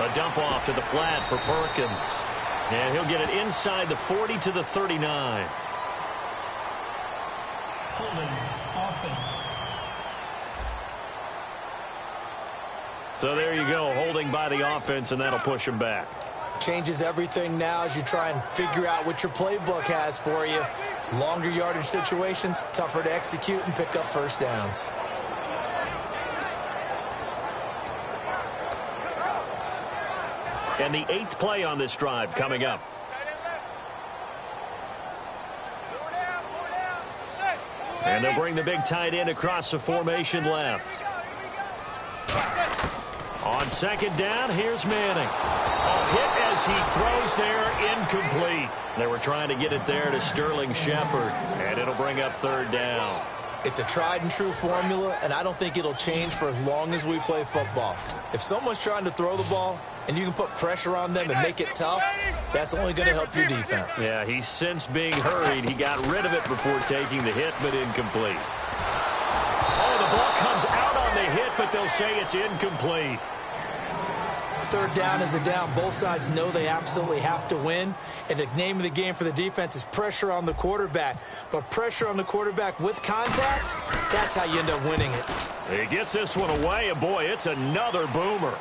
[SPEAKER 2] A dump off to the flat for Perkins. And he'll get it inside the 40 to the 39.
[SPEAKER 3] Holding offense.
[SPEAKER 2] So there you go, holding by the offense, and that'll push him back.
[SPEAKER 4] Changes everything now as you try and figure out what your playbook has for you. Longer yardage situations, tougher to execute and pick up first downs.
[SPEAKER 2] And the 8th play on this drive coming And they'll bring the big tight end across the formation left. On second down, here's Manning. A hit as he throws there, incomplete. They were trying to get it there to Sterling Shepard, and it'll bring up third down.
[SPEAKER 4] It's a tried-and-true formula, and I don't think it'll change for as long as we play football. If someone's trying to throw the ball and you can put pressure on them and make it tough, that's only going to help your defense.
[SPEAKER 2] Yeah, he's since being hurried. He got rid of it before taking the hit, but incomplete. Oh, the ball comes out on the hit, but they'll say it's incomplete.
[SPEAKER 4] Third down is the down. Both sides know they absolutely have to win. And the name of the game for the defense is pressure on the quarterback. But pressure on the quarterback with contact, that's how you end up winning it.
[SPEAKER 2] He gets this one away, and boy, it's another boomer.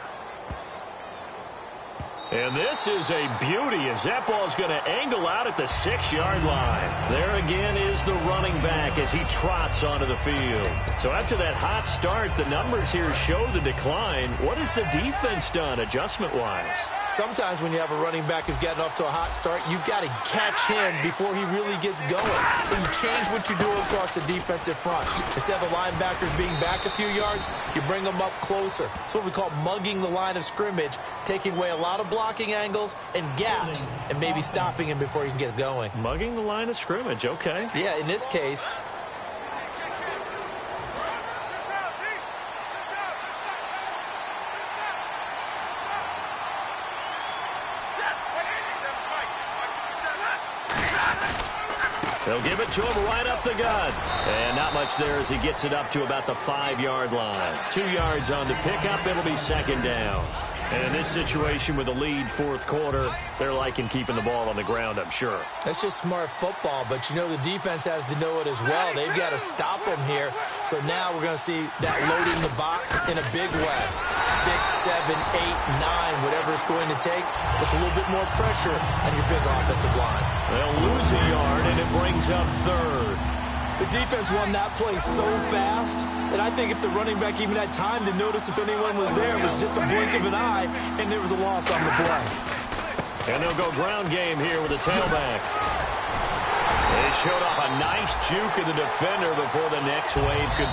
[SPEAKER 2] And this is a beauty as that ball's going to angle out at the 6-yard line. There again is the running back as he trots onto the field. So after that hot start, the numbers here show the decline. What has the defense done adjustment-wise?
[SPEAKER 4] Sometimes when you have a running back who's gotten off to a hot start, you've got to catch him before he really gets going. So you change what you do across the defensive front. Instead of the linebackers being back a few yards, you bring them up closer. It's what we call mugging the line of scrimmage, taking away a lot of blocking angles and gaps and maybe stopping him before he can get going.
[SPEAKER 2] Mugging the line of scrimmage, okay.
[SPEAKER 4] Yeah, in this case.
[SPEAKER 2] They'll give it to him right up the gut. And not much there as he gets it up to about the 5-yard line. 2 yards on the pickup. It'll be second down. And in this situation with a lead fourth quarter, they're liking keeping the ball on the ground, I'm sure.
[SPEAKER 4] That's just smart football, but you know the defense has to know it as well. They've got to stop them here. So now we're going to see that loading the box in a big way. 6, 7, 8, 9, whatever it's going to take, puts a little bit more pressure on your big offensive line.
[SPEAKER 2] They'll lose a yard, and it brings up third.
[SPEAKER 4] The defense won that play so fast that I think if the running back even had time to notice if anyone was there, it was just a blink of an eye, and there was a loss on the play.
[SPEAKER 2] And they'll go ground game here with a tailback. They showed off a nice juke of the defender before the next wave could.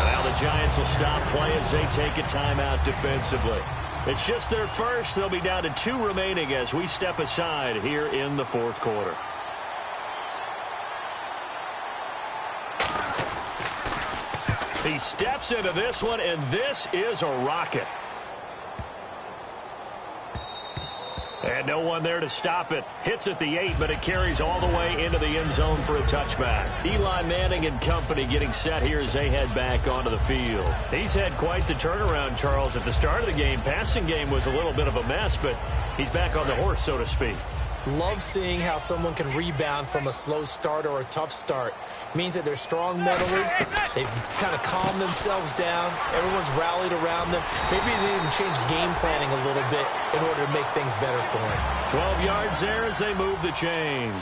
[SPEAKER 2] Now the Giants will stop play as they take a timeout defensively. It's just their first. They'll be down to 2 remaining as we step aside here in the fourth quarter. He steps into this one, and this is a rocket. And no one there to stop it. Hits at the 8, but it carries all the way into the end zone for a touchback. Eli Manning and company getting set here as they head back onto the field. He's had quite the turnaround, Charles. At the start of the game, passing game was a little bit of a mess, but he's back on the horse, so to speak.
[SPEAKER 4] Love seeing how someone can rebound from a slow start or a tough start. Means that they're strong mentally. They've kind of calmed themselves down. Everyone's rallied around them. Maybe they even change game planning a little bit in order to make things better for them.
[SPEAKER 2] 12 yards there as they move the chains.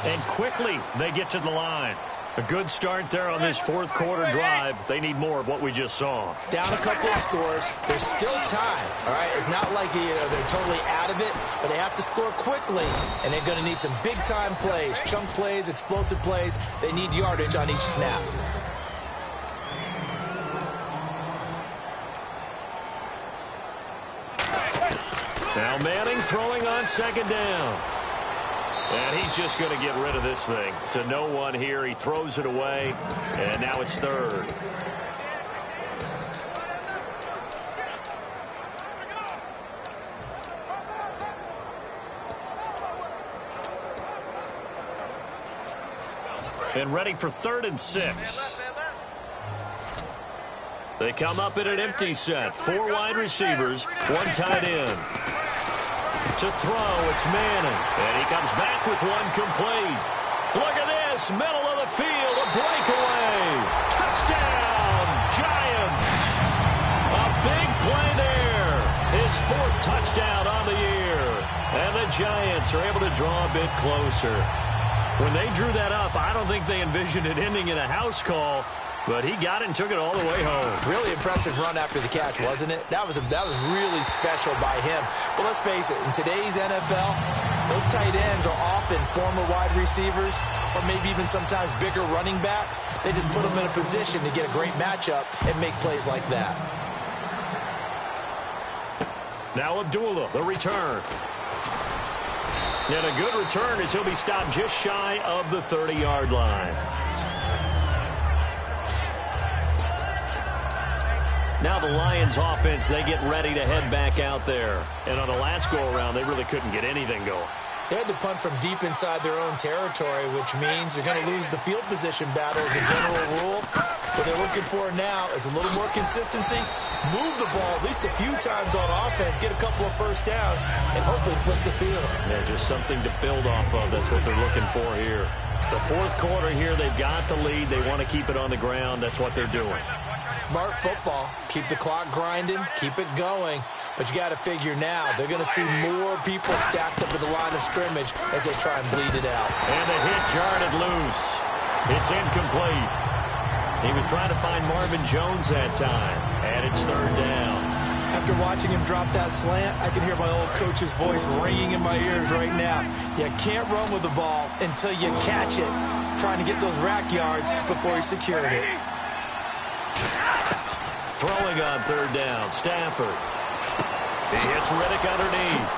[SPEAKER 2] And quickly they get to the line. A good start there on this fourth quarter drive. They need more of what we just saw.
[SPEAKER 4] Down a couple of scores. There's still time. All right, it's not like they're totally out of it, but they have to score quickly, and they're going to need some big-time plays, chunk plays, explosive plays. They need yardage on each snap.
[SPEAKER 2] Now Manning throwing on second down. And he's just going to get rid of this thing. To no one here. He throws it away. And now it's third. And ready for 3rd and 6. They come up in an empty set. 4 wide receivers, 1 tight end. To throw, it's Manning. And he comes back with one complete. Look at this, middle of the field, a breakaway. Touchdown, Giants. A big play there. His 4th touchdown on the year. And the Giants are able to draw a bit closer. When they drew that up, I don't think they envisioned it ending in a house call. But he got it and took it all the way home.
[SPEAKER 4] Really impressive run after the catch, wasn't it? That was really special by him. But let's face it, in today's NFL, Those tight ends are often former wide receivers or maybe even sometimes bigger running backs. They just put them in a position to get a great matchup and make plays like that.
[SPEAKER 2] Now Abdullah, the return. And a good return as he'll be stopped just shy of the 30-yard line. Now the Lions offense, they get ready to head back out there. And on the last go-around, they really couldn't get anything going.
[SPEAKER 4] They had to punt from deep inside their own territory, which means they're going to lose the field position battle as a general rule. What they're looking for now is a little more consistency, move the ball at least a few times on offense, get a couple of first downs, and hopefully flip the field.
[SPEAKER 2] Yeah, just something to build off of. That's what they're looking for here. The fourth quarter here, they've got the lead. They want to keep it on the ground. That's what they're doing.
[SPEAKER 4] Smart football. Keep the clock grinding, keep it going. But you got to figure now, they're going to see more people stacked up at the line of scrimmage as they try and bleed it out.
[SPEAKER 2] And the hit jarred it loose. It's incomplete. He was trying to find Marvin Jones that time, and it's third down.
[SPEAKER 4] After watching him drop that slant, I can hear my old coach's voice ringing in my ears right now. You can't run with the ball until you catch it, trying to get those rack yards before he secured it.
[SPEAKER 2] Throwing on third down, Stafford. He hits Riddick underneath.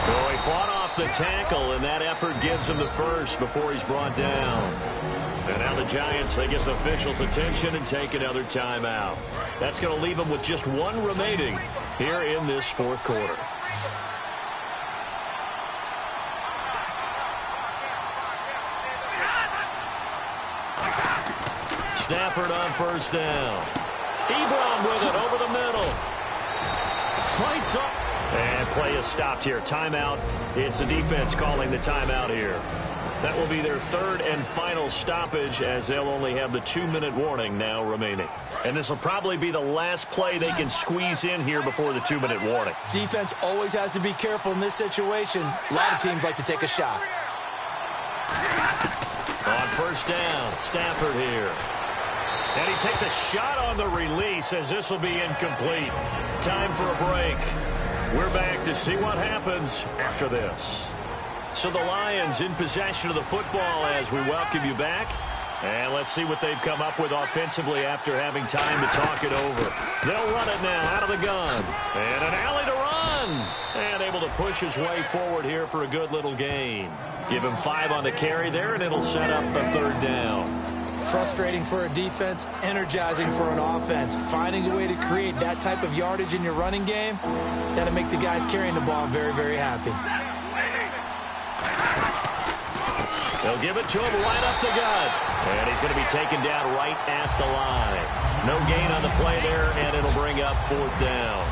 [SPEAKER 2] So he fought off the tackle, and that effort gives him the first before he's brought down. And now the Giants, they get the officials' attention and take another timeout. That's going to leave them with just one remaining here in this fourth quarter. Stafford on first down. Ebron with it over the middle. Fights up. And play is stopped here. Timeout. It's the defense calling the timeout here. That will be their third and final stoppage as they'll only have the 2-minute warning now remaining. And this will probably be the last play they can squeeze in here before the 2-minute warning.
[SPEAKER 4] Defense always has to be careful in this situation. A lot of teams like to take a shot.
[SPEAKER 2] On first down, Stafford here. And he takes a shot on the release as this will be incomplete. Time for a break. We're back to see what happens after this. So the Lions in possession of the football as we welcome you back. And let's see what they've come up with offensively after having time to talk it over. They'll run it now out of the gun. And an alley to run. And able to push his way forward here for a good little gain. Give him 5 on the carry there, and it'll set up a third down.
[SPEAKER 4] Frustrating for a defense, energizing for an offense. Finding a way to create that type of yardage in your running game, that'll make the guys carrying the ball very, very happy.
[SPEAKER 2] They'll give it to him right up the gut. And he's going to be taken down right at the line. No gain on the play there, and it'll bring up fourth down.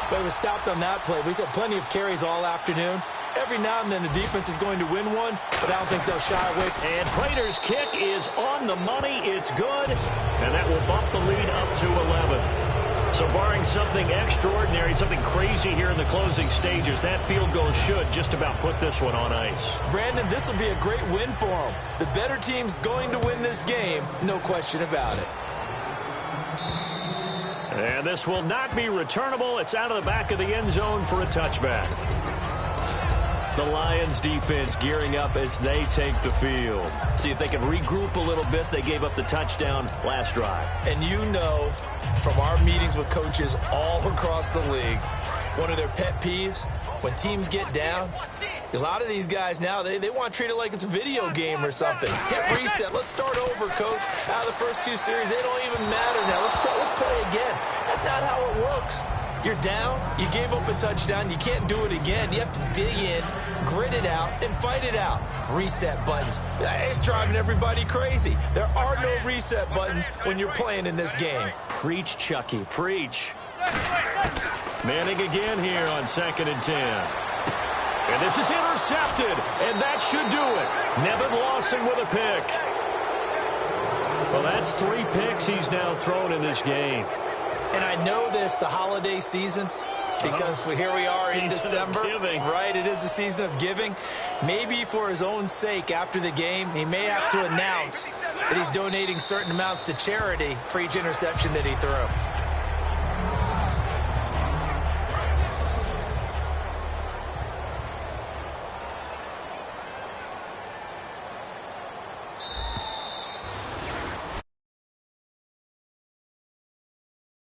[SPEAKER 4] But it was stopped on that play. We've had plenty of carries all afternoon. Every now and then the defense is going to win one, but I don't think they'll shy away.
[SPEAKER 2] And Prater's kick is on the money. It's good, and that will bump the lead up to 11. So barring something extraordinary, something crazy here in the closing stages, that field goal should just about put this one on ice.
[SPEAKER 4] Brandon, this will be a great win for them. The better team's going to win this game, no question about it.
[SPEAKER 2] And this will not be returnable. It's out of the back of the end zone for a touchback. The Lions defense gearing up as they take the field. See if they can regroup a little bit. They gave up the touchdown last drive.
[SPEAKER 4] And you know from our meetings with coaches all across the league, one of their pet peeves, when teams get down, a lot of these guys now, they want to treat it like it's a video game or something. Hit reset. Let's start over, coach. Out of the first 2 series, they don't even matter now. Let's play again. That's not how it works. You're down, you gave up a touchdown, you can't do it again. You have to dig in, grit it out, and fight it out. Reset buttons. It's driving everybody crazy. There are no reset buttons when you're playing in this game.
[SPEAKER 2] Preach, Chucky, preach. Manning again here on 2nd and 10. And this is intercepted, and that should do it. Nevin Lawson with a pick. Well, that's 3 picks he's now thrown in this game.
[SPEAKER 4] And I know this, the holiday season, because here we are in December. Right, it is the season of giving. Maybe for his own sake after the game, he may have to announce that he's donating certain amounts to charity for each interception that he threw.